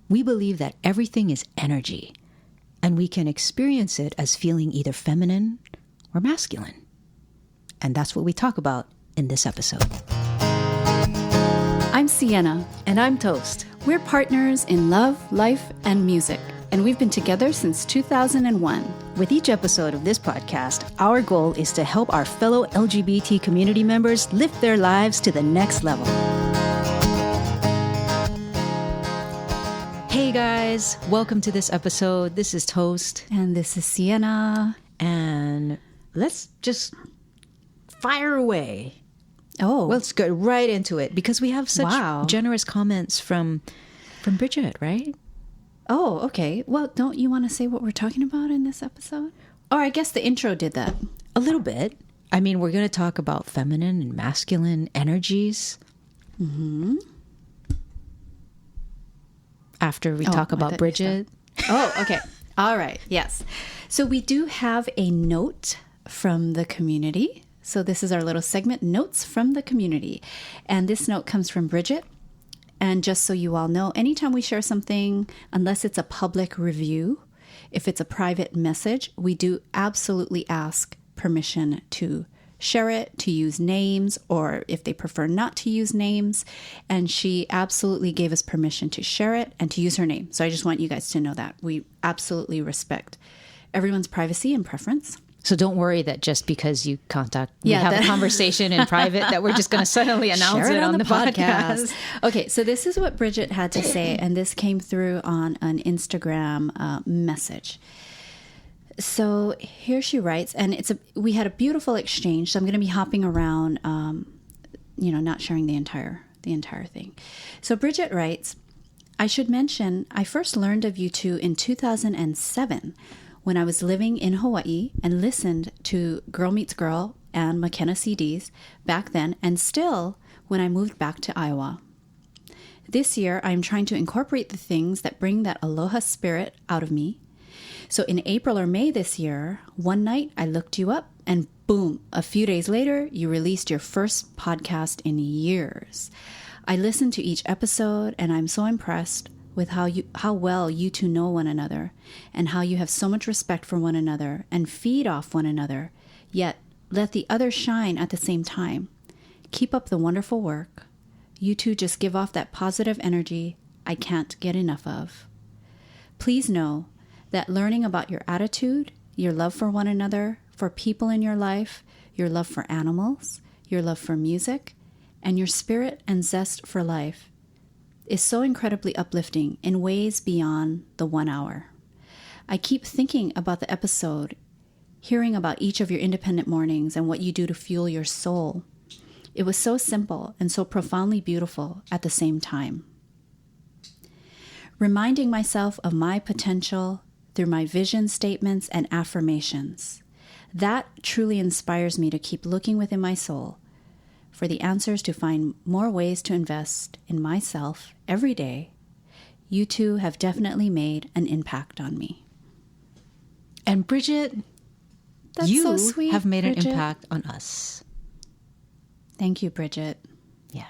we believe that everything is energy, and we can experience it as feeling either feminine or masculine. And that's what we talk about in this episode. I'm Sienna. And I'm Toast. We're partners in love, life, and music, and we've been together since 2001. With each episode of this podcast, our goal is to help our fellow LGBT community members lift their lives to the next level. Hey guys, welcome to this episode. This is Toast. And this is Sienna. And let's just fire away. Oh. Let's go right into it because we have such generous comments from Bridget, right? Oh, okay. Well, don't you want to say what we're talking about in this episode? Or I guess the intro did that. A little bit. I mean, we're going to talk about feminine and masculine energies. Mm-hmm. After we talk about Bridget. Oh, okay. All right. Yes. So we do have a note from the community. So this is our little segment, Notes from the Community. And this note comes from Bridget. And just so you all know, anytime we share something, unless it's a public review, if it's a private message, we do absolutely ask permission to share it, to use names, or if they prefer not to use names. And she absolutely gave us permission to share it and to use her name. So I just want you guys to know that we absolutely respect everyone's privacy and preference. So don't worry that just because you have a conversation in private that we're just going to suddenly announce it on the podcast. Okay, so this is what Bridget had to say, and this came through on an Instagram message. So here she writes, and we had a beautiful exchange. So I'm going to be hopping around, not sharing the entire thing. So Bridget writes, I should mention I first learned of you two in 2007 when I was living in Hawaii and listened to Girl Meets Girl and McKenna CDs back then, and still when I moved back to Iowa. This year, I'm trying to incorporate the things that bring that aloha spirit out of me. So in April or May this year, one night I looked you up and boom, a few days later, you released your first podcast in years. I listened to each episode and I'm so impressed with how well you two know one another and how you have so much respect for one another and feed off one another, yet let the other shine at the same time. Keep up the wonderful work. You two just give off that positive energy I can't get enough of. Please know that learning about your attitude, your love for one another, for people in your life, your love for animals, your love for music, and your spirit and zest for life is so incredibly uplifting in ways beyond the 1 hour. I keep thinking about the episode, hearing about each of your independent mornings and what you do to fuel your soul. It was so simple and so profoundly beautiful at the same time. Reminding myself of my potential through my vision statements and affirmations. That truly inspires me to keep looking within my soul for the answers to find more ways to invest in myself every day. You two have definitely made an impact on me. And Bridget, that's you so sweet, have made Bridget. an impact on us. Thank you, Bridget. Yeah.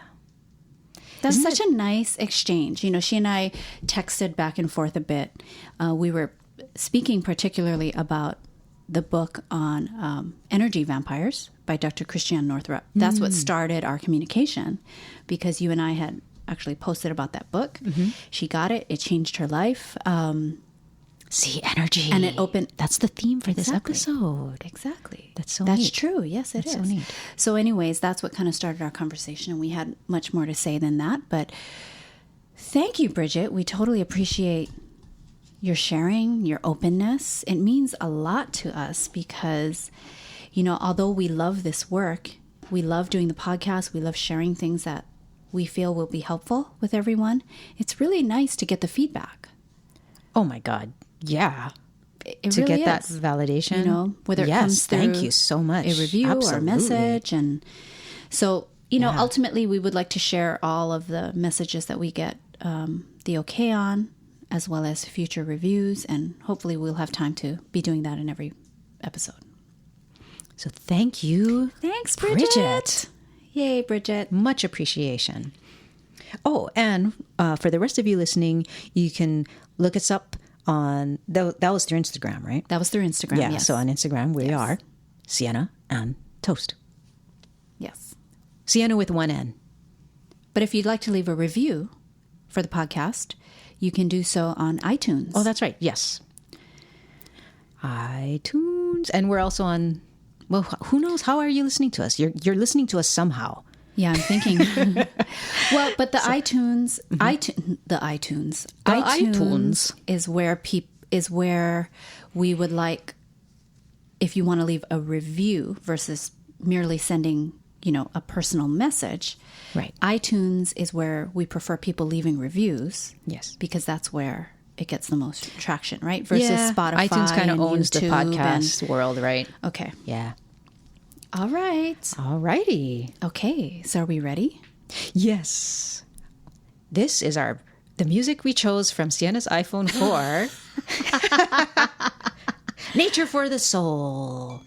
That's such a nice exchange. You know, she and I texted back and forth a bit. We were speaking particularly about the book on energy vampires by Dr. Christiane Northrup. That's what started our communication because you and I had actually posted about that book. Mm-hmm. She got it. It changed her life. See, energy. And it opened... That's the theme for this episode. Exactly. That's neat. True. Yes, it is. So neat. So anyways, that's what kind of started our conversation, and we had much more to say than that. But thank you, Bridget. We totally appreciate your sharing, your openness. It means a lot to us because, although we love this work, we love doing the podcast, we love sharing things that we feel will be helpful with everyone. It's really nice to get the feedback. Oh my God. Yeah. It to really get that is. validation. Whether it comes through thank you so much. a review or a message. And so, ultimately we would like to share all of the messages that we get the okay on, as well as future reviews. And hopefully we'll have time to be doing that in every episode. So thank you. Thanks, Bridget. Yay, Bridget. Much appreciation. Oh, and for the rest of you listening, you can look us up on, that was through Instagram, right? That was through Instagram, Yeah, yes. so on Instagram, we are Sienna and Toast. Yes. Sienna with one N. But if you'd like to leave a review for the podcast, you can do so on iTunes. Oh, that's right. Yes. iTunes. And we're also on, well, who knows? How are you listening to us? You're listening to us somehow. Yeah, I'm thinking. Well, but the iTunes, the iTunes is where we would like, if you want to leave a review versus merely sending, a personal message. Right. iTunes is where we prefer people leaving reviews. Yes. Because that's where it gets the most traction, right? Versus Spotify. iTunes kind of owns YouTube the podcast world, right? Okay. Yeah. All right. All righty. Okay. So are we ready? Yes. This is the music we chose from Sienna's iPhone 4. Nature for the Soul.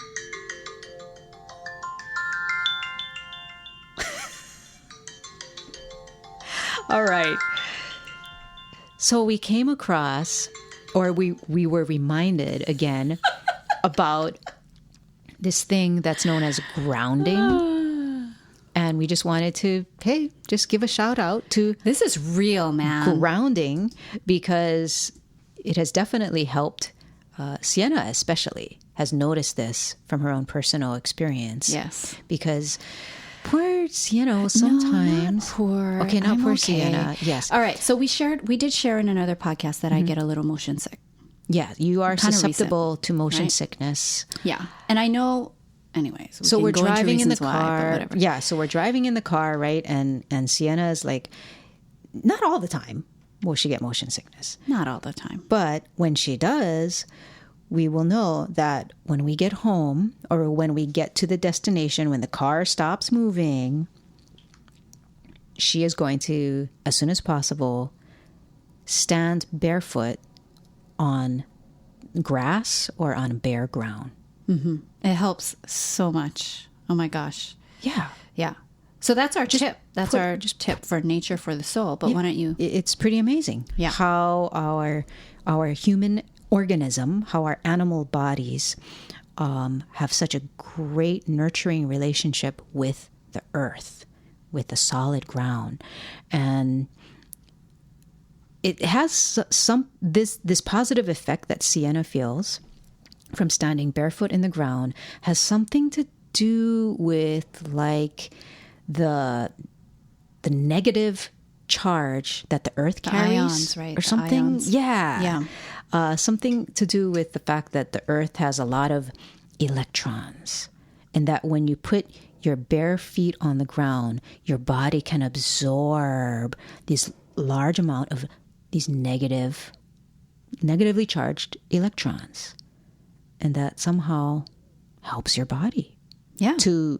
All right. So we came across, or we were reminded again about this thing that's known as grounding. And we just wanted to, hey, just give a shout out to This is real, man. grounding, because it has definitely helped. Sienna especially has noticed this from her own personal experience. Yes. Because poor Sienna sometimes. Not poor. Okay, not I'm poor okay. Sienna. Yes. All right. So we did share in another podcast that I get a little motion sick. Yeah, you are Kinda susceptible to motion right? sickness. Yeah. And I know, anyways. So we're driving in the why, car. but whatever. Yeah, so we're driving in the car, right? And Sienna is like, not all the time will she get motion sickness. Not all the time. But when she does, we will know that when we get home or when we get to the destination, when the car stops moving, she is going to, as soon as possible, stand barefoot on grass or on bare ground. It helps so much. Oh my gosh. Yeah. Yeah. So that's our tip. That's our tip for nature for the soul. But why don't you? It's pretty amazing how our human organism, how our animal bodies have such a great nurturing relationship with the earth, with the solid ground. And it has this positive effect that Sienna feels from standing barefoot in the ground has something to do with like the negative charge that the earth carries, ions, right? Or The something. ions. Yeah. Something to do with the fact that the earth has a lot of electrons, and that when you put your bare feet on the ground, your body can absorb this large amount of these negatively charged electrons, and that somehow helps your body to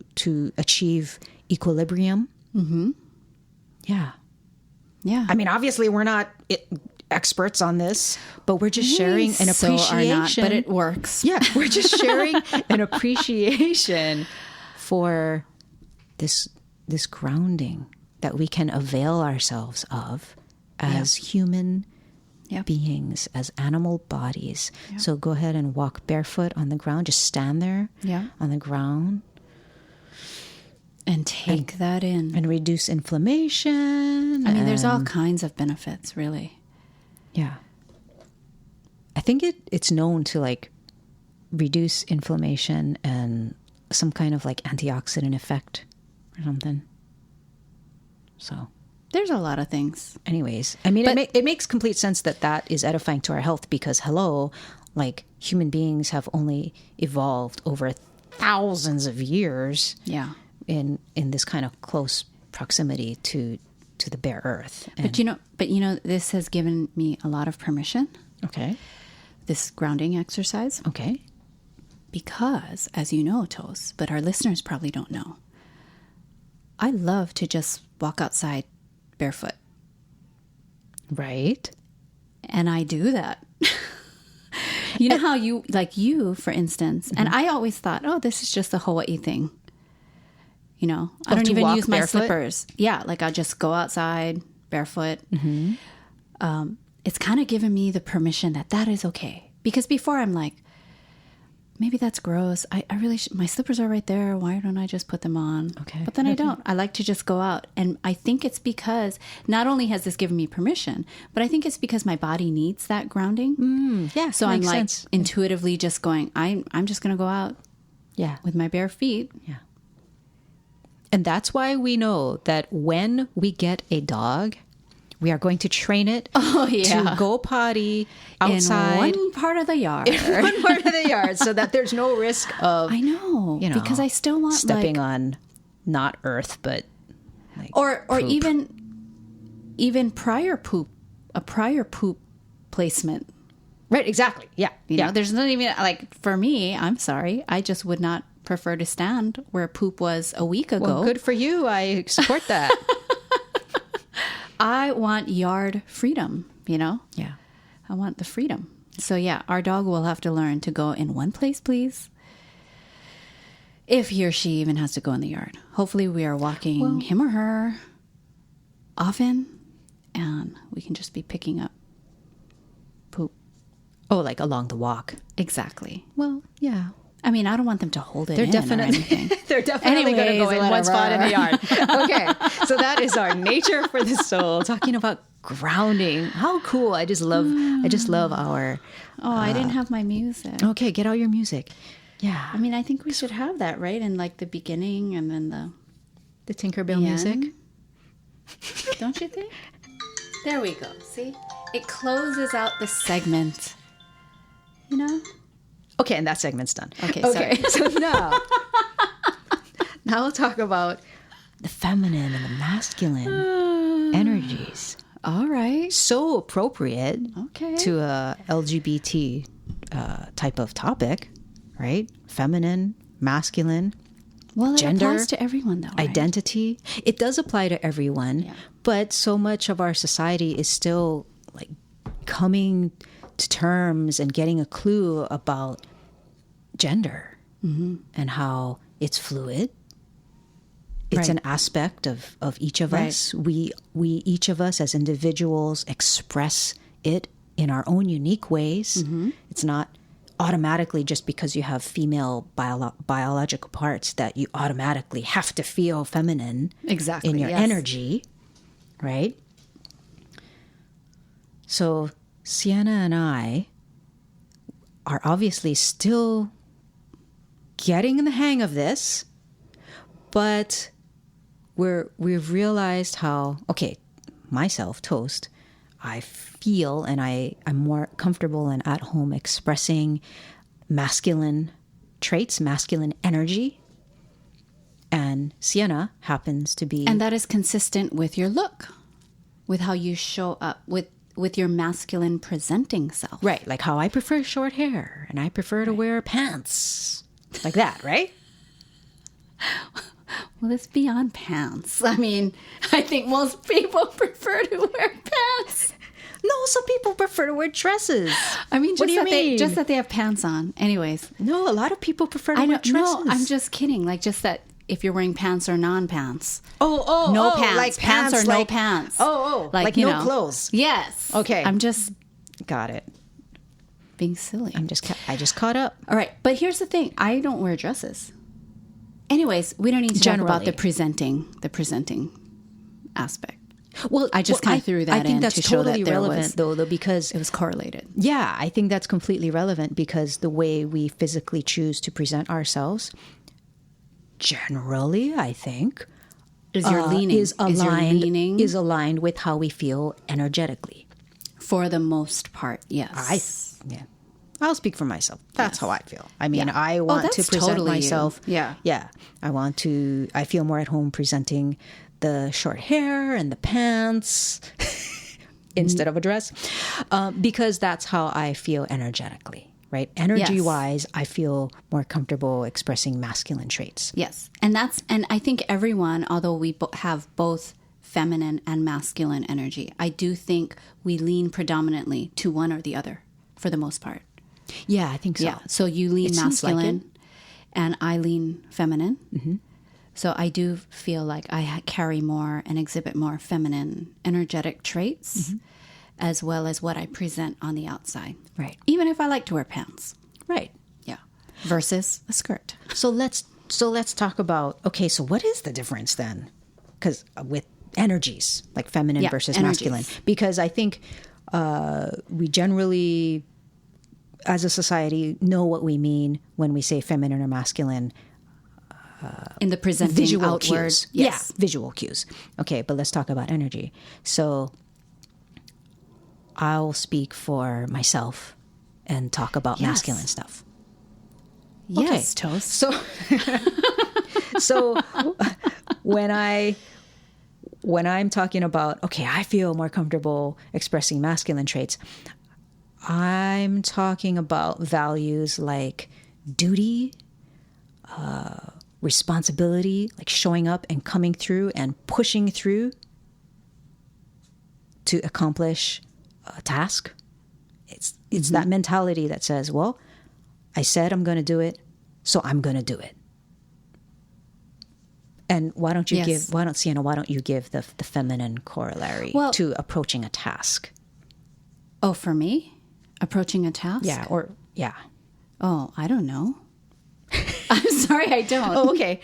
achieve equilibrium. Mm-hmm. Yeah. Yeah. I mean, obviously, we're not experts on this, but we're just sharing an So are appreciation. not, but it works. Yeah, we're just sharing an appreciation for this grounding that we can avail ourselves of as human beings, as animal bodies. So go ahead and walk barefoot on the ground. Just stand there on the ground. And take that in. And reduce inflammation. I mean, there's all kinds of benefits, really. Yeah. I think it's known to like reduce inflammation and some kind of like antioxidant effect or something. So there's a lot of things. Anyways, I mean, it makes complete sense that is edifying to our health, because like human beings have only evolved over thousands of years. Yeah. In this kind of close proximity to the bare earth. But this has given me a lot of permission. Okay. This grounding exercise. Okay. Because, as you know, Tos, but our listeners probably don't know, I love to just walk outside barefoot. Right. And I do that. You know how you, for instance, and I always thought, oh, this is just a Hawaii thing. I don't even use my slippers. Yeah, like I'll just go outside barefoot, it's kind of given me the permission that is okay. Because before I'm like, maybe that's gross. I really my slippers are right there. Why don't I just put them on? Okay. But then I don't. I like to just go out. And I think it's because not only has this given me permission, but I think it's because my body needs that grounding. Yeah. So I'm makes like sense. intuitively just going, I'm just going to go out Yeah. with my bare feet. Yeah. And that's why we know that when we get a dog, we are going to train it to go potty outside. In one part of the yard. In one part of the yard, so that there's no risk of, I know, because I still want stepping on not earth, but like or poop. even prior poop, a prior poop placement. Right, exactly. Yeah. You know, there's not even like for me, I'm sorry, I just would not prefer to stand where poop was a week ago. Well, good for you. I support that. I want yard freedom, you know? Yeah. I want the freedom. So yeah, our dog will have to learn to go in one place, please. If he or she even has to go in the yard. Hopefully we are walking him or her often and we can just be picking up poop. Oh, like along the walk. Exactly. Well, yeah. I mean, I don't want them to hold it They're in definitely or anything. they're definitely going to go in one spot in the yard. Okay, so that is our nature for the soul. Talking about grounding. How cool! I just love our. Oh, I didn't have my music. Okay, get out your music. Yeah, I mean, I think we should have that right in like the beginning and then the Tinkerbell music. Don't you think? There we go. See, it closes out the segment. You know. Okay, and that segment's done. Okay, so now we'll talk about the feminine and the masculine energies. All right. So appropriate to a LGBT type of topic, right? Feminine, masculine, well, it gender, applies to everyone, though, right? identity. It does apply to everyone, but so much of our society is still like coming to terms and getting a clue about gender and how it's fluid. It's an aspect of each of us. We each of us as individuals express it in our own unique ways. It's not automatically just because you have female biological parts that you automatically have to feel feminine in your energy, right? So Sienna and I are obviously still getting in the hang of this, but we've realized how, myself, Toast, I feel and I'm more comfortable and at home expressing masculine traits, masculine energy. And Sienna happens to be... And that is consistent with your look, with how you show up, with your masculine presenting self. Right, like how I prefer short hair and I prefer to wear pants. Like that, right? Well, it's beyond pants. I mean, I think most people prefer to wear pants. No, some people prefer to wear dresses. I mean, what do you mean? Just that they have pants on. Anyways. No, a lot of people prefer to wear dresses. No, I'm just kidding. Like, just that if you're wearing pants or non-pants. No pants. Like pants or like, no pants. Like no clothes. Yes. Okay. I'm just... Got it. Being silly. I just caught up. All right. But here's the thing. I don't wear dresses. Anyways, we don't need to talk about the presenting aspect. Well, I just kind of threw that in to show that that's totally relevant, though, because it was correlated. Yeah, I think that's completely relevant because the way we physically choose to present ourselves, generally, I think, is aligned with how we feel energetically. For the most part, yes. I'll speak for myself. That's how I feel. I mean, I want to present myself. Yeah. I feel more at home presenting the short hair and the pants instead of a dress because that's how I feel energetically, right? Energy-wise, I feel more comfortable expressing masculine traits. Yes. And I think everyone, although we have both feminine and masculine energy, I do think we lean predominantly to one or the other for the most part. Yeah, I think so. Yeah. So you lean masculine and I lean feminine. So I do feel like I carry more and exhibit more feminine energetic traits, as well as what I present on the outside. Right. Even if I like to wear pants. Right. Yeah. Versus a skirt. So let's talk about, okay, so what is the difference then? Because with energies, like feminine versus masculine. Because I think we generally, as a society, know what we mean when we say feminine or masculine. In the presenting visual outward. cues. Yes. Yeah, visual cues. Okay, but let's talk about energy. So I'll speak for myself and talk about masculine stuff. Yes, Toast. So when I'm talking about, okay, I feel more comfortable expressing masculine traits, I'm talking about values like duty, responsibility, like showing up and coming through and pushing through to accomplish a task. It's that mentality that says, well, I said I'm going to do it, so I'm going to do it. And why don't you give the feminine corollary to approaching a task? Oh, for me? Approaching a task? Yeah. Oh, I don't know. I'm sorry, I don't. Oh, okay.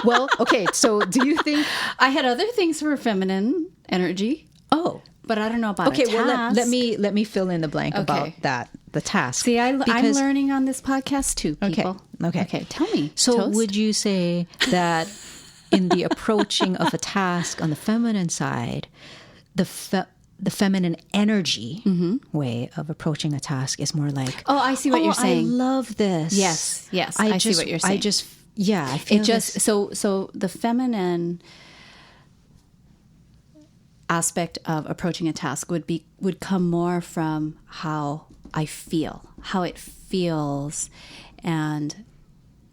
Well, okay. So do you think... I had other things for feminine energy. Oh. But I don't know about a task. Well, let me fill in the blank about that, the task. See, I'm learning on this podcast too, people. Okay. Tell me. So Toast? would you say that in the approaching of a task on the feminine side, the feminine energy way of approaching a task is more like, oh, I see what you're saying. I love this. Yes. I see what you're saying. I feel so the feminine aspect of approaching a task would come more from how I feel, how it feels, and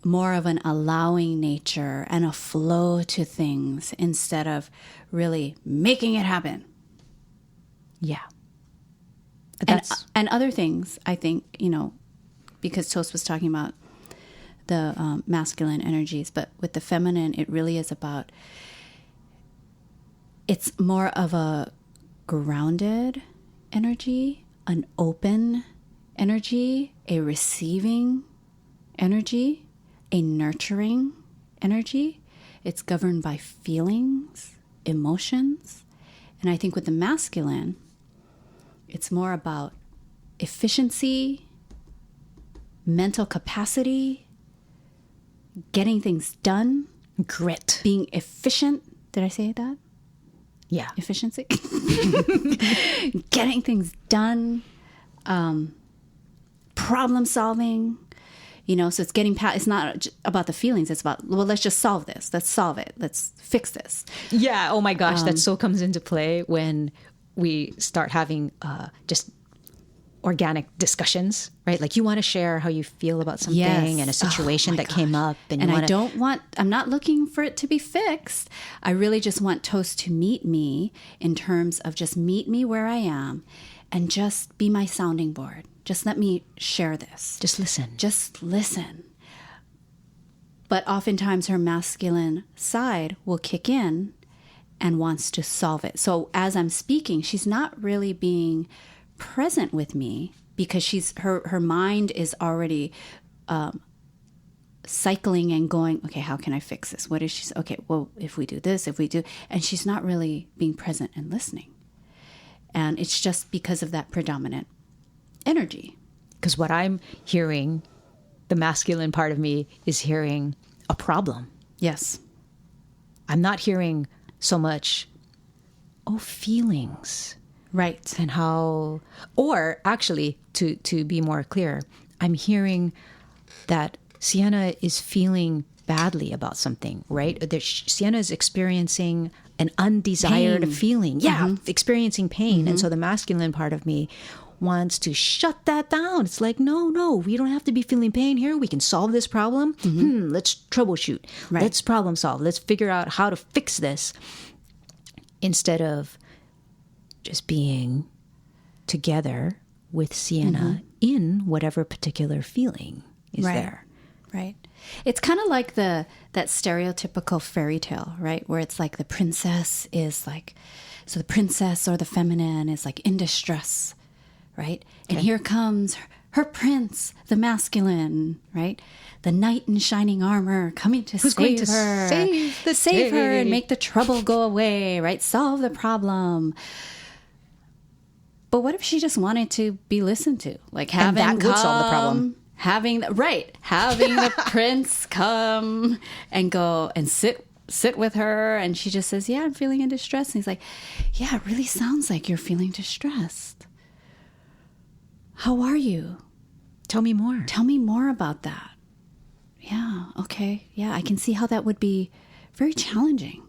more of an allowing nature and a flow to things instead of really making it happen. Yeah. And other things, I think, because Toast was talking about the masculine energies, but with the feminine, it really is about, it's more of a grounded energy, an open energy, a receiving energy, a nurturing energy. It's governed by feelings, emotions. And I think with the masculine, it's more about efficiency, mental capacity, getting things done. Grit. Being efficient. Did I say that? Yeah. Efficiency. Getting things done. Problem solving. So it's getting past, it's not about the feelings. It's about, well, let's just solve this. Let's solve it. Let's fix this. Yeah. Oh my gosh. That so comes into play when we start having just organic discussions, right? Like you want to share how you feel about something and a situation that came up. And I'm not looking for it to be fixed. I really just want Toast to meet me in terms of just meet me where I am and just be my sounding board. Just let me share this. Just listen. But oftentimes her masculine side will kick in and wants to solve it. So as I'm speaking, she's not really being present with me because her mind is already cycling and going, okay, how can I fix this? What is she? Okay, well, if we do this, and she's not really being present and listening. And it's just because of that predominant energy. Because what I'm hearing, the masculine part of me is hearing a problem. Yes. I'm not hearing so much, feelings. Right. And how, or actually, to be more clear, I'm hearing that Sienna is feeling badly about something, right? Sienna is experiencing an undesired feeling. Yeah, experiencing pain. And so the masculine part of me wants to shut that down. It's like, no, we don't have to be feeling pain here. We can solve this problem. Let's troubleshoot. Right. Let's problem solve. Let's figure out how to fix this instead of just being together with Sienna in whatever particular feeling is there. Right. It's kind of like that stereotypical fairy tale, right? Where it's like the princess is like, so the princess or the feminine is like in distress, right? And here comes her prince, the masculine, right? The knight in shining armor coming to save her. Save her and make the trouble go away, right? Solve the problem. But what if she just wanted to be listened to? Like having and that would solve the problem. Having the prince come and go and sit with her, and she just says, yeah, I'm feeling in distress. And he's like, yeah, it really sounds like you're feeling distressed. How are you? Tell me more. Tell me more about that. Yeah, okay. Yeah, I can see how that would be very challenging.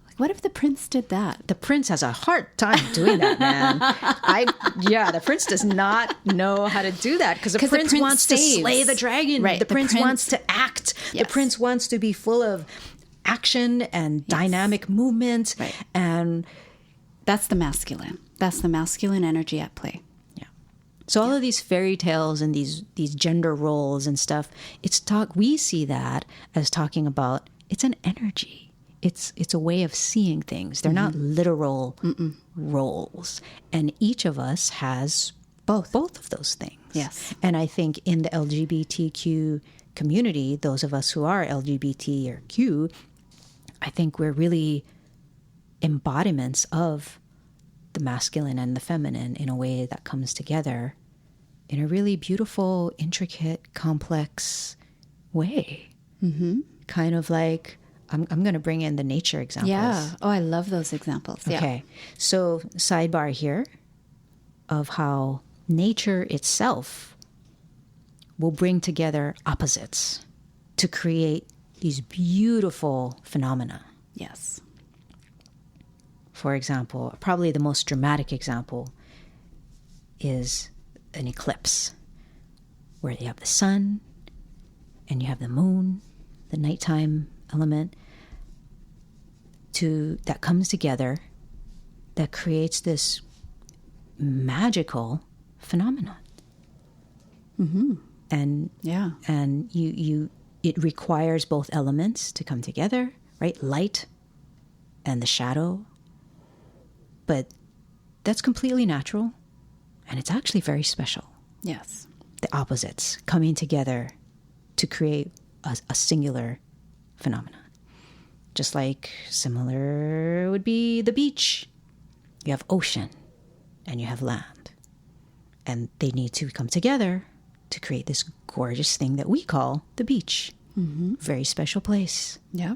Like, what if the prince did that? The prince has a hard time doing that, man. The prince does not know how to do that because the prince wants to slay the dragon. Right. The prince wants to act. Yes. The prince wants to be full of action and dynamic movement. Right. And that's the masculine. That's the masculine energy at play. So all of these fairy tales and these gender roles and stuff, we see that as talking about, it's an energy. It's a way of seeing things. They're not literal roles. And each of us has both of those things. Yes. And I think in the LGBTQ community, those of us who are LGBT or Q, I think we're really embodiments of the masculine and the feminine in a way that comes together in a really beautiful, intricate, complex way. Mm-hmm. Kind of like, I'm going to bring in the nature examples. Yeah. Oh, I love those examples. Okay. So sidebar here of how nature itself will bring together opposites to create these beautiful phenomena. Yes. For example, probably the most dramatic example is an eclipse, where you have the sun and you have the moon, the nighttime element, that comes together, that creates this magical phenomenon. Mm-hmm. And it requires both elements to come together, right? Light and the shadow. But that's completely natural, and it's actually very special. Yes. The opposites coming together to create a singular phenomenon. Just like similar would be the beach. You have ocean and you have land. And they need to come together to create this gorgeous thing that we call the beach. Mm-hmm. Very special place. Yeah.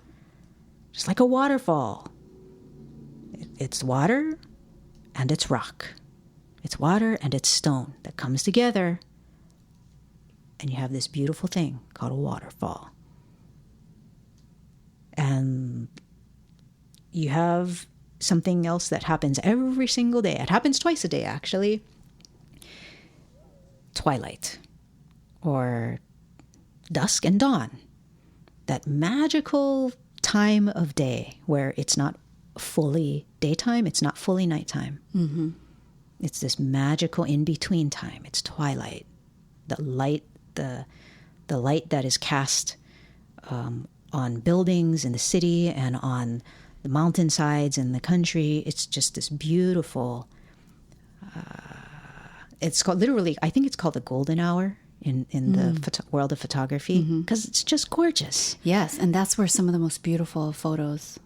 Just like a waterfall. It's water and it's rock. It's water and it's stone that comes together. And you have this beautiful thing called a waterfall. And you have something else that happens every single day. It happens twice a day, actually. Twilight or dusk and dawn. That magical time of day where it's not fully daytime, it's not fully nighttime. Mm-hmm. It's this magical in-between time. It's twilight. The light that is cast on buildings in the city and on the mountainsides in the country. It's just this beautiful. It's called literally. I think it's called the golden hour in the world of photography because it's just gorgeous. Yes, and that's where some of the most beautiful photos.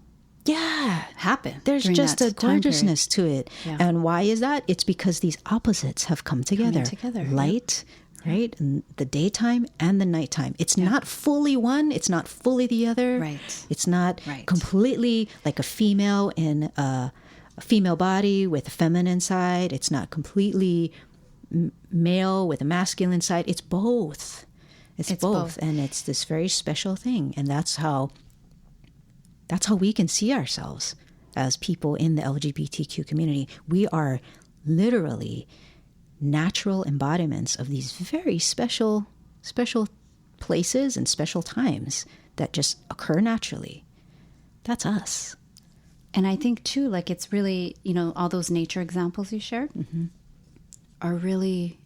Yeah, happen. There's just a gorgeousness to it. Yeah. And why is that? It's because these opposites have come together. Light, right? And the daytime and the nighttime. It's not fully one. It's not fully the other. Right. It's not completely like a female in a female body with a feminine side. It's not completely male with a masculine side. It's both. It's both. And it's this very special thing. And that's how we can see ourselves as people in the LGBTQ community. We are literally natural embodiments of these very special places and special times that just occur naturally. That's us. And I think too, like it's really, all those nature examples you shared are really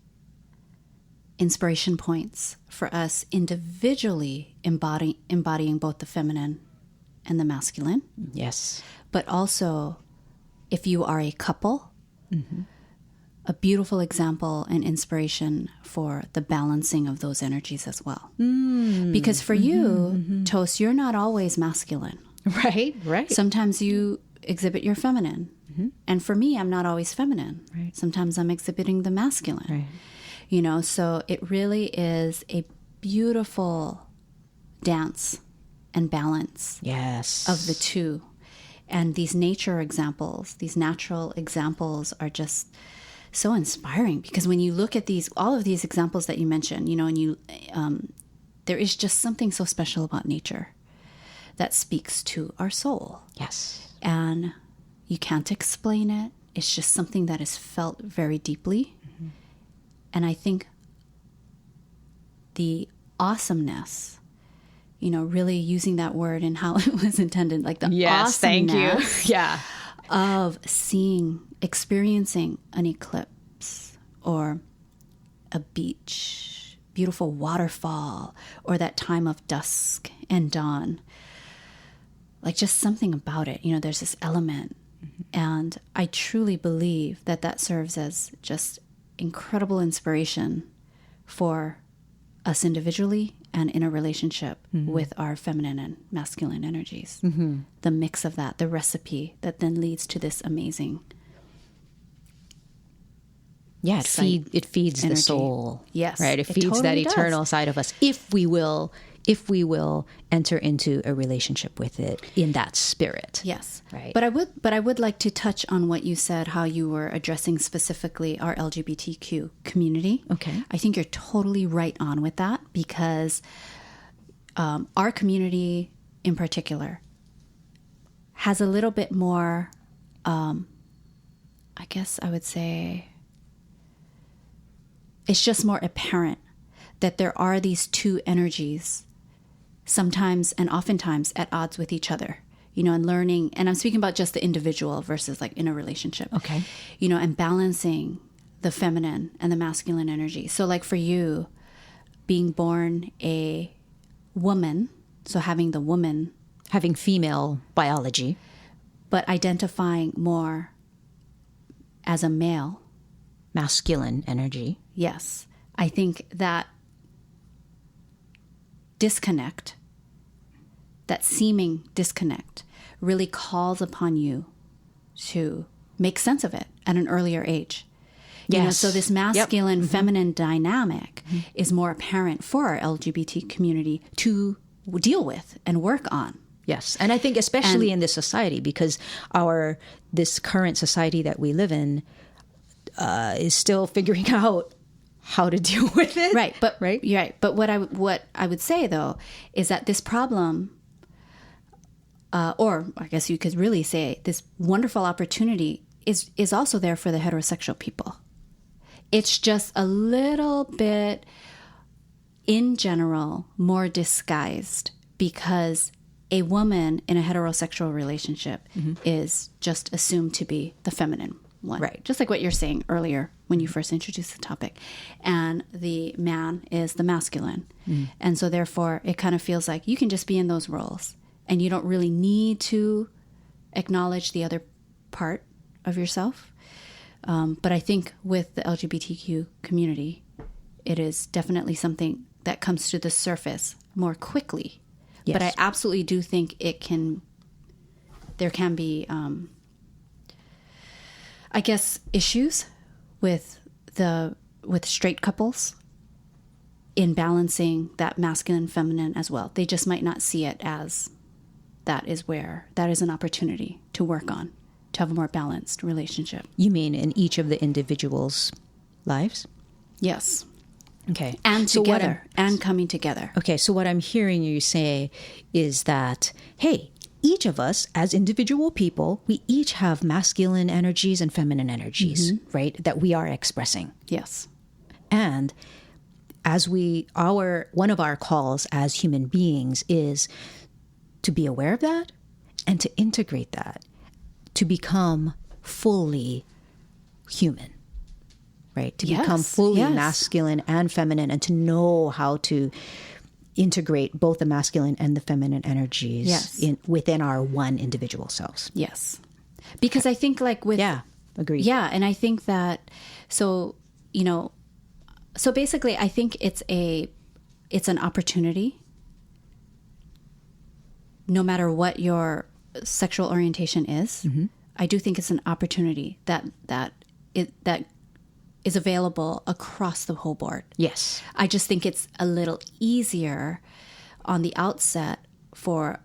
inspiration points for us individually embodying both the feminine and the masculine. Yes. But also, if you are a couple, a beautiful example and inspiration for the balancing of those energies as well. Because for you, Toast, you're not always masculine. Right, right. Sometimes you exhibit your feminine. And for me, I'm not always feminine. Right. Sometimes I'm exhibiting the masculine. Right. You know, so it really is a beautiful dance and balance Yes. of the two. And these nature examples, these natural examples are just so inspiring, because when you look at these, all of these examples that you mentioned, you know, and you, there is just something so special about nature that speaks to our soul. Yes. And you can't explain it. It's just something that is felt very deeply. And I think the awesomeness, you know, really using that word and how it was intended, like the Yes, thank you. awesomeness Yeah. of experiencing an eclipse or a beach, beautiful waterfall, or that time of dusk and dawn. Like just something about it, you know, there's this element. And I truly believe that that serves as just incredible inspiration for us individually and in a relationship with our feminine and masculine energies. The mix of that, the recipe that then leads to this amazing. Yeah, it feeds energy. the soul. Yes, Right. It it feeds that totally does. eternal side of us if we will enter into a relationship with it in that spirit. Yes. Right. But I would like to touch on what you said, how you were addressing specifically our LGBTQ community. Okay. I think you're totally right on with that, because our community in particular has a little bit more, I guess I would say, it's just more apparent that there are these two energies sometimes and oftentimes at odds with each other, you know, and learning, and I'm speaking about just the individual versus like in a relationship. Okay. You know, and balancing the feminine and the masculine energy. So like for you, being born a woman, so having the woman, Having female biology. but identifying more as a male. Masculine energy. Yes. I think that disconnect, that seeming disconnect, really calls upon you to make sense of it at an earlier age. You know, Yes. so this masculine feminine dynamic is more apparent for our LGBT community to deal with and work on. Yes. And I think especially in this society, because this current society that we live in is still figuring out how to deal with it. Right. But you're right. But what I would say though is that this problem, or I guess you could really say this wonderful opportunity is also there for the heterosexual people. It's just a little bit, in general, more disguised, because a woman in a heterosexual relationship is just assumed to be the feminine one. Right. Just like what you're saying earlier when you first introduced the topic. And the man is the masculine. And so therefore, it kind of feels like you can just be in those roles and you don't really need to acknowledge the other part of yourself. But I think with the LGBTQ community, it is definitely something that comes to the surface more quickly. Yes. But I absolutely do think there can be, I guess, issues with straight couples in balancing that masculine, feminine as well. They just might not see it as that is an opportunity to work on, to have a more balanced relationship. You mean in each of the individuals' lives? Yes. Okay. And together, and coming together. Okay, so what I'm hearing you say is that, hey, each of us as individual people, we each have masculine energies and feminine energies, right? That we are expressing. Yes. And as one of our calls as human beings is to be aware of that and to integrate that, to become fully human. right? To become fully masculine and feminine, and to know how to integrate both the masculine and the feminine energies within our one individual selves. Yes. Because I think like with... Yeah, agreed. Yeah, and I think that, so basically I think it's an opportunity, no matter what your sexual orientation is. Mm-hmm. I do think it's an opportunity that is available across the whole board. Yes. I just think it's a little easier on the outset for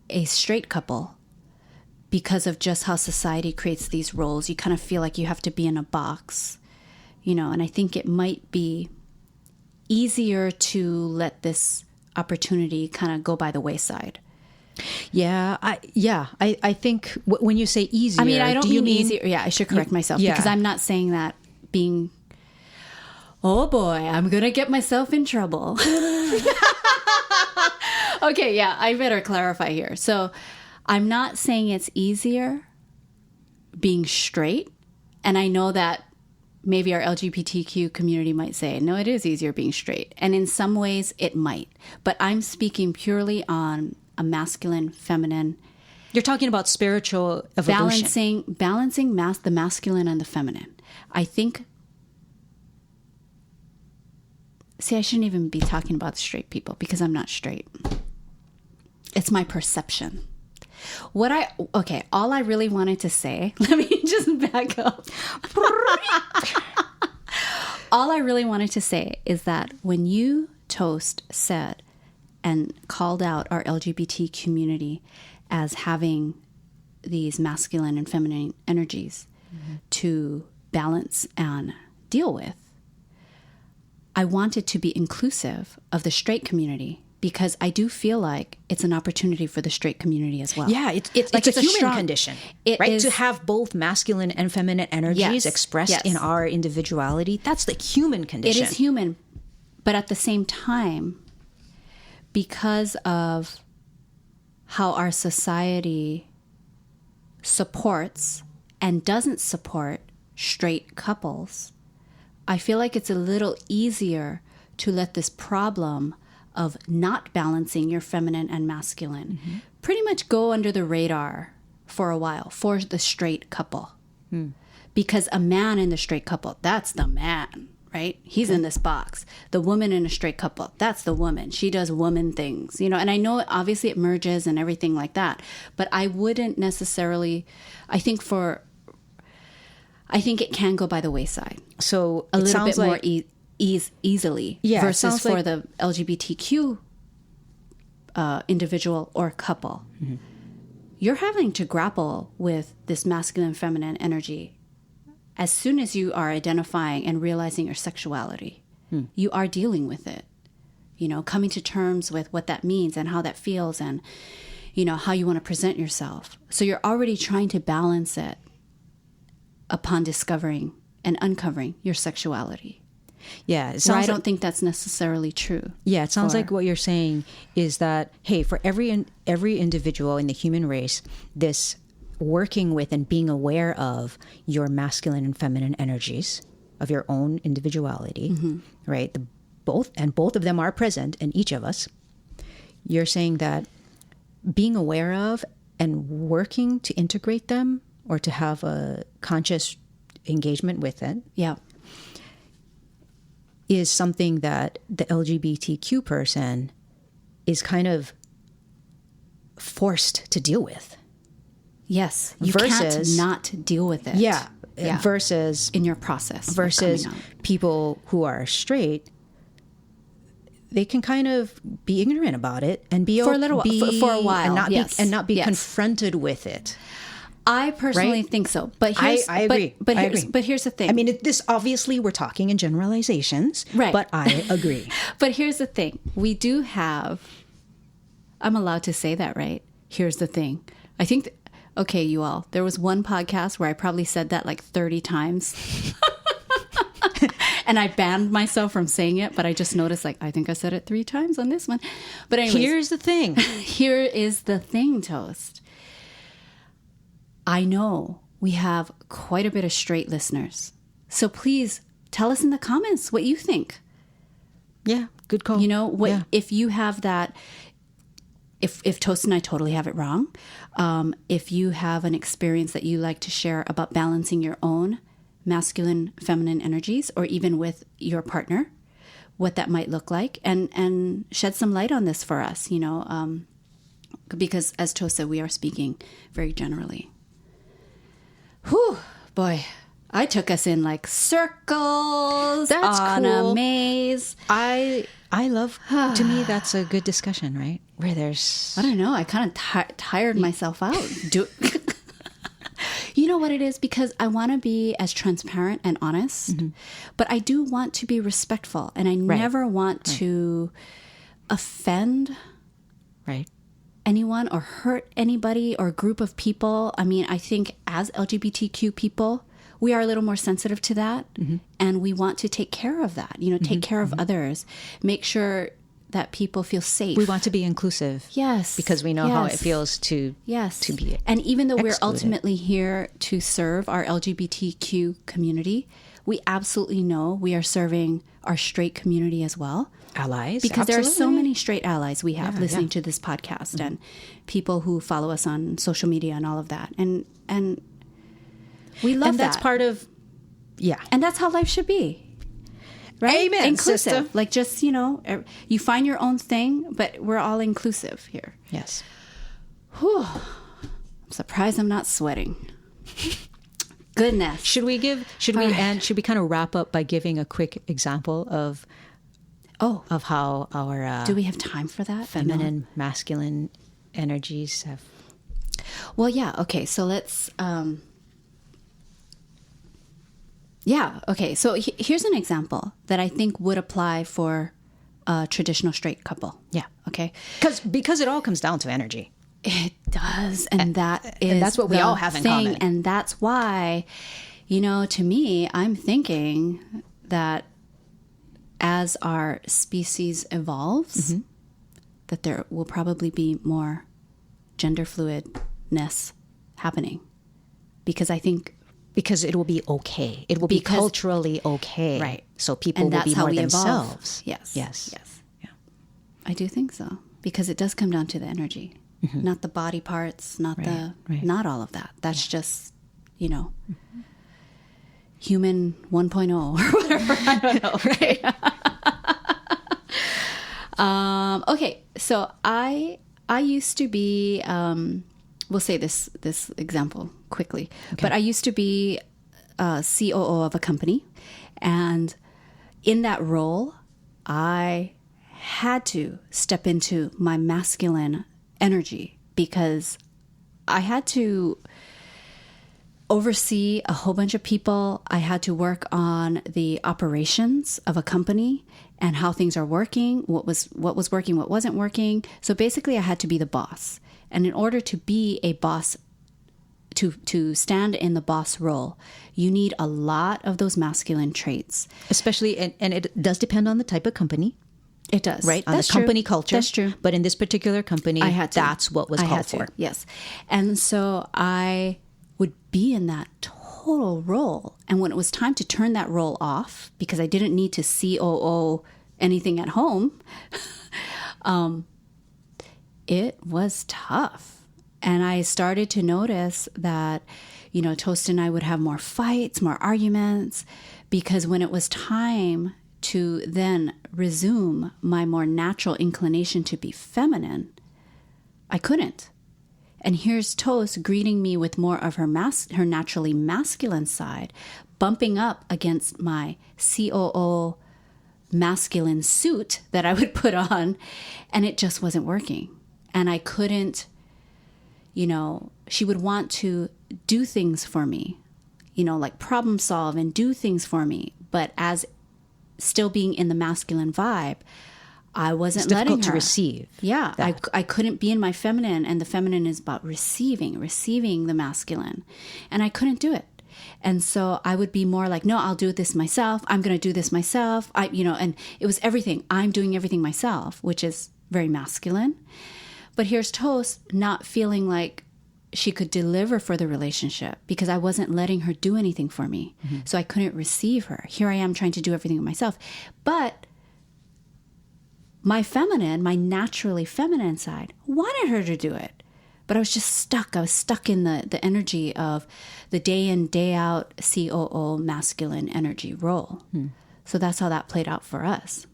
a straight couple because of just how society creates these roles. You kind of feel like you have to be in a box, and I think it might be easier to let this opportunity kind of go by the wayside. Yeah, I think when you say easier, I mean, I don't mean easier. Yeah, I should correct myself because I'm not saying that being, oh boy, I'm going to get myself in trouble. Okay, yeah, I better clarify here. So I'm not saying it's easier being straight. And I know that maybe our LGBTQ community might say, no, it is easier being straight. And in some ways it might. But I'm speaking purely on a masculine, feminine. You're talking about spiritual evolution. Balancing the masculine and the feminine. I think. See, I shouldn't even be talking about straight people because I'm not straight. It's my perception. All I really wanted to say, let me just back up. All I really wanted to say is that when you, Toast, said and called out our LGBT community as having these masculine and feminine energies to balance and deal with, I wanted to be inclusive of the straight community because I do feel like it's an opportunity for the straight community as well. Yeah, it's a human condition, right? To have both masculine and feminine energies expressed in our individuality. That's the human condition. It is human. But at the same time, because of how our society supports and doesn't support straight couples, I feel like it's a little easier to let this problem of not balancing your feminine and masculine pretty much go under the radar for a while for the straight couple. Because a man in the straight couple, that's the man, right? He's in this box. The woman in a straight couple, that's the woman. She does woman things, and I know obviously it merges and everything like that, but I wouldn't necessarily, I think it can go by the wayside. So a little bit more easily versus for the LGBTQ individual or couple. Mm-hmm. You're having to grapple with this masculine feminine energy as soon as you are identifying and realizing your sexuality. You are dealing with it, coming to terms with what that means and how that feels and, how you want to present yourself. So you're already trying to balance it upon discovering and uncovering your sexuality. Yeah. I don't think that's necessarily true. Yeah. It sounds like what you're saying is that, hey, for every individual in the human race, this working with and being aware of your masculine and feminine energies of your own individuality, right? Both of them are present in each of us. You're saying that being aware of and working to integrate them or to have a conscious engagement with it. Yeah. Is something that the LGBTQ person is kind of forced to deal with. Yes. You can't not deal with it. Yeah. Versus in your process. Versus people who are straight, they can kind of be ignorant about it and be for a little while, for a while, and not be confronted with it. I personally think so, but I agree. But here's the thing. I mean, this obviously we're talking in generalizations, right? But I agree. But here's the thing: we do have. I'm allowed to say that, right? Here's the thing. I think. Okay, you all. There was one podcast where I probably said that like 30 times. And I banned myself from saying it, but I just noticed like, I think I said it 3 times on this one. But anyways. Here's the thing. Here is the thing, Toast. I know we have quite a bit of straight listeners. So please tell us in the comments what you think. Yeah, good call. You know, what if you have that, if Toast and I totally have it wrong, if you have an experience that you like to share about balancing your own masculine, feminine energies, or even with your partner, what that might look like, and shed some light on this for us, you know, because as Toast said, we are speaking very generally. Whew, boy. I took us in like circles on a maze. I love, to me, that's a good discussion, right? Where there's... I don't know. I kind of tired myself out. You know what it is? Because I want to be as transparent and honest, but I do want to be respectful. And I never want to offend anyone or hurt anybody or a group of people. I mean, I think as LGBTQ people, we are a little more sensitive to that, and we want to take care of that, you know, take care of others, make sure that people feel safe. We want to be inclusive. Yes. Because we know how it feels to be And even though excluded. we're ultimately here to serve our LGBTQ community, we absolutely know we are serving our straight community as well. Allies. Because there are so many straight allies we have listening to this podcast and people who follow us on social media and all of that. And we love that. And that's part of, and that's how life should be. Right? Amen, inclusive. sister. Like just, you know, you find your own thing, but we're all inclusive here. Yes. Whew. I'm surprised I'm not sweating. Goodness. Should we kind of wrap up by giving a quick example of how our do we have time for that? Feminine, masculine energies have... Well, yeah. Okay. So let's... okay. So here's an example that I think would apply for a traditional straight couple. Yeah. Okay. Because it all comes down to energy. It does. And that's what we all have in common. And that's why, you know, to me, I'm thinking that as our species evolves, that there will probably be more gender fluidness happening. Because I think... Because it will be okay. It will be culturally okay. Right. So people will be more themselves. Yes. Yes. Yeah. I do think so. Because it does come down to the energy. Not the body parts, not all of that. That's just, you know, human 1.0 or whatever. I don't know. Right? Okay. So I used to be... we'll say this example quickly, but I used to be a COO of a company, and in that role, I had to step into my masculine energy because I had to oversee a whole bunch of people. I had to work on the operations of a company and how things are working, what was working, what wasn't working. So basically, I had to be the boss. And in order to be a boss, to stand in the boss role, you need a lot of those masculine traits. Especially, and it does depend on the type of company. It does. Right? On the company culture. That's true. But in this particular company, that's what was called for. Yes. And so I would be in that total role. And when it was time to turn that role off, because I didn't need to COO anything at home, it was tough. And I started to notice that, you know, Toast and I would have more fights, more arguments, because when it was time to then resume my more natural inclination to be feminine, I couldn't. And here's Toast greeting me with more of her naturally masculine side, bumping up against my COO masculine suit that I would put on, and it just wasn't working. And I couldn't, you know, she would want to do things for me, you know, like problem solve and do things for me. But as still being in the masculine vibe, I wasn't letting her. It's difficult to receive. Yeah, I couldn't be in my feminine, and the feminine is about receiving the masculine. And I couldn't do it. And so I would be more like, no, I'll do this myself. I'm going to do this myself. And it was everything. I'm doing everything myself, which is very masculine. But here's Toast not feeling like she could deliver for the relationship because I wasn't letting her do anything for me. So I couldn't receive her. Here I am trying to do everything myself. But my feminine, my naturally feminine side wanted her to do it. But I was just stuck. I was stuck in the energy of the day in, day out COO masculine energy role. So that's how that played out for us.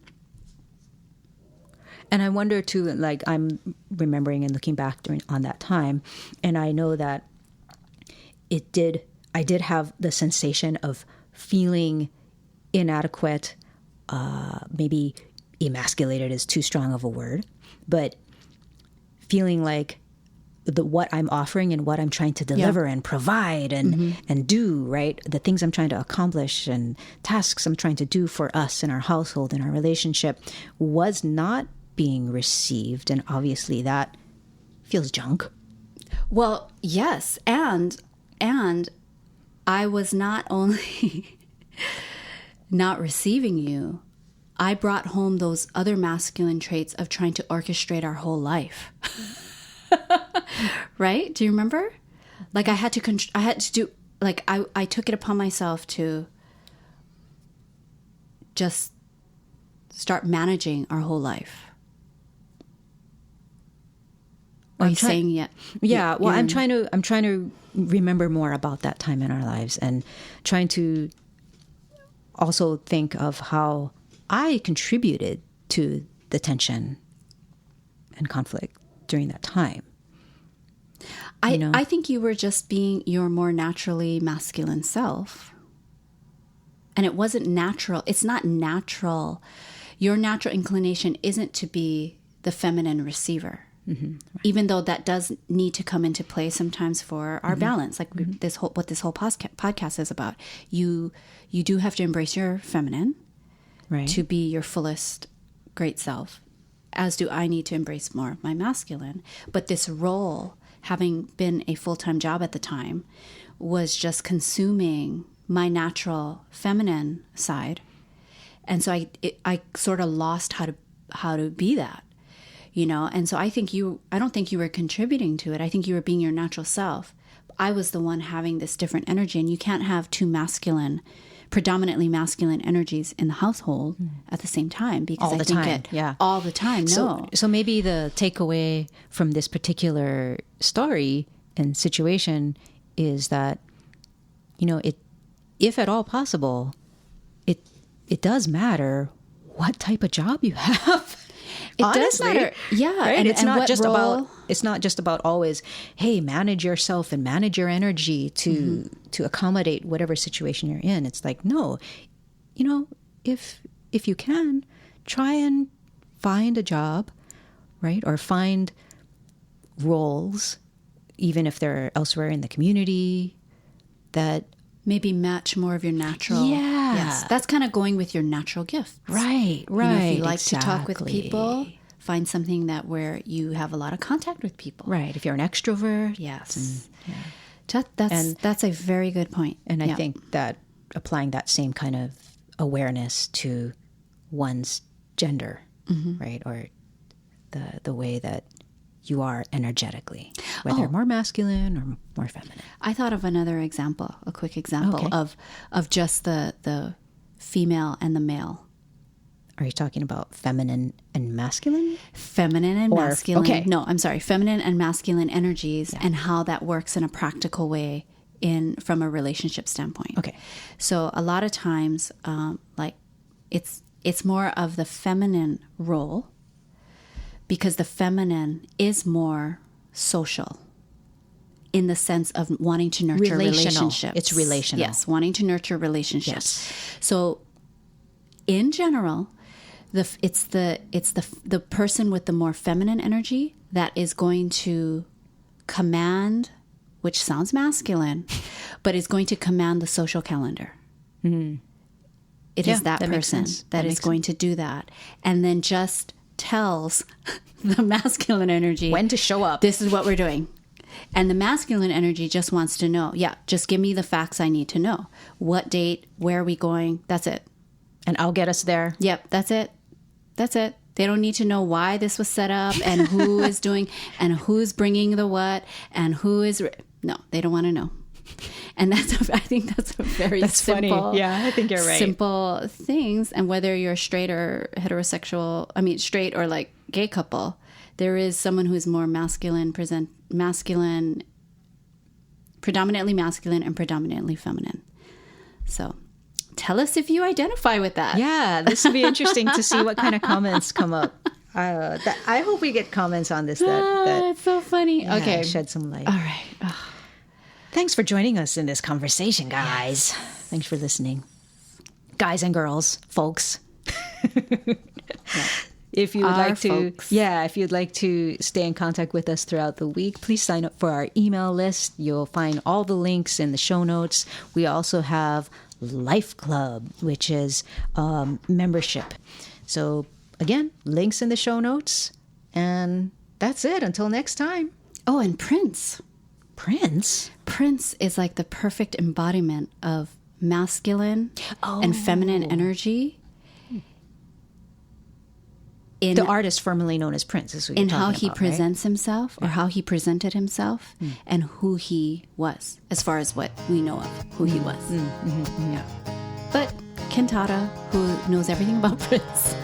And I wonder too, like I'm remembering and looking back on that time, and I know that I did have the sensation of feeling inadequate, maybe emasculated is too strong of a word, but feeling like what I'm offering and what I'm trying to deliver and provide and do, right? The things I'm trying to accomplish and tasks I'm trying to do for us in our household, in our relationship was not being received. And obviously that feels junk. Well, yes. And I was not only not receiving you, I brought home those other masculine traits of trying to orchestrate our whole life. Right? Do you remember? Like I had to do, like I took it upon myself to just start managing our whole life. Are you saying yet? Yeah. Well, I'm trying to remember more about that time in our lives and trying to also think of how I contributed to the tension and conflict during that time. I think you were just being your more naturally masculine self. And it wasn't natural. It's not natural. Your natural inclination isn't to be the feminine receiver. Right. Even though that does need to come into play sometimes for our balance, like what this whole podcast is about. You do have to embrace your feminine, right, to be your fullest great self, as do I need to embrace more of my masculine. But this role, having been a full-time job at the time, was just consuming my natural feminine side, and so I sort of lost how to be that. And so I don't think you were contributing to it. I think you were being your natural self. I was the one having this different energy, and you can't have two predominantly masculine energies in the household at the same time, because all the time. No. So maybe the takeaway from this particular story and situation is that, if at all possible, it does matter what type of job you have. It does matter. Yeah. Right? And it's not just about always, hey, manage yourself and manage your energy to accommodate whatever situation you're in. It's like, no, if you can, try and find a job, right? Or find roles, even if they're elsewhere in the community, that maybe match more of your natural. Yeah. Yes. That's kind of going with your natural gifts. Right. If you like to talk with people, find something where you have a lot of contact with people. Right. If you're an extrovert. Yes. That's a very good point. And I think that applying that same kind of awareness to one's gender, right? Or the way that you are energetically, whether more masculine or more feminine. I thought of another example, a quick example of just the female and the male. Are you talking about feminine and masculine? Feminine and masculine. Okay. No, I'm sorry. Feminine and masculine energies and how that works in a practical way from a relationship standpoint. Okay. So a lot of times, it's more of the feminine role, because the feminine is more social in the sense of wanting to nurture relationships. It's relational. Yes, wanting to nurture relationships. Yes. So in general, it's the person with the more feminine energy that is going to command, which sounds masculine, but is going to command the social calendar. Mm-hmm. It is that person that is going to do that. And then just tells the masculine energy when to show up. This is what we're doing. And the masculine energy just wants to know, just give me the facts I need to know. What date, where are we going? That's it. And I'll get us there. Yep, that's it. They don't need to know why this was set up and who is doing and who's bringing the what and who is. No, they don't want to know. And I think that's a very simple. Funny. Yeah, I think you're right. Simple things. And whether you're straight or heterosexual, straight or like gay couple, there is someone who's more predominantly masculine and predominantly feminine. So tell us if you identify with that. Yeah, this will be interesting to see what kind of comments come up. I hope we get comments on this. It's so funny. Yeah, okay. Shed some light. All right. Oh. Thanks for joining us in this conversation, guys. Yes. Thanks for listening. Guys and girls, folks. If you would like to, if you'd like to stay in contact with us throughout the week, please sign up for our email list. You'll find all the links in the show notes. We also have Life Club, which is membership. So again, links in the show notes. And that's it. Until next time. Oh, and Prince. Prince? Prince is like the perfect embodiment of masculine and feminine energy. The artist formerly known as Prince is who you're talking about, how he presents himself or how he presented himself and who he was, as far as what we know of who he was. Yeah. But Kentata, who knows everything about Prince,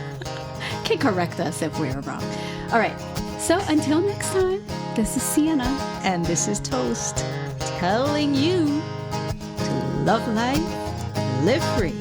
can correct us if we're wrong. All right. So until next time, this is Sienna. And this is Toast, telling you to love life, live free.